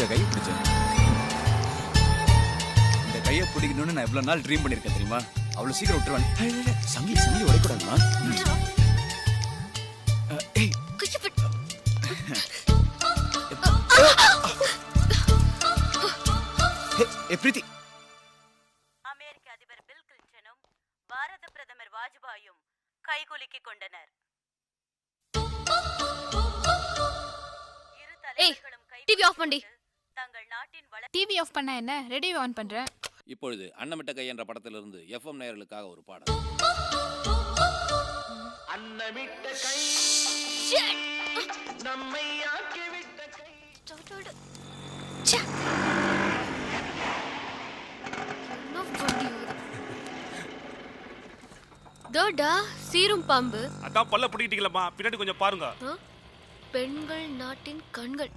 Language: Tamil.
இருக்க கையை பிடிச்சேன். இந்த கையை பிடிக்கணும்னு நான் எவ்வளவு நாள் ட்ரீம் பண்ணிருக்கேன் தெரியுமா? அவ்வளவு சீக்கிரம் விட்டுருவான். சங்கி சங்கி உடைக்கூடாதுமா. ஏய் பிரீத்தி. அமெரிக்க அதிபர் பில் கிளின்டனும் பாரத பிரதமர் வாஜ்பாயும் கைகுலுக்கிக் கொண்டனர். இரு தலைவர்களும் டிவி ஆஃப் பண்ணி. தங்கள் நாட்டின் டிவி ஆஃப் பண்ணா என்ன? ரேடியோ ஆன் பண்றேன். இப்பொழுது அன்னமிட்ட கை என்ற படத்திலிருந்து எஃப்எம் நேயர்களுக்காக ஒரு பாடல். அன்னமிட்ட கை நம்மை ஆக்கிவிட்ட கை. தோடா சீரும் பாம்பு. அதான் பல்ல பிடிக்கிட்டீங்களா? பின்னாடி கொஞ்சம் பாருங்க. பெண்கள் நாட்டின் கண்கள்.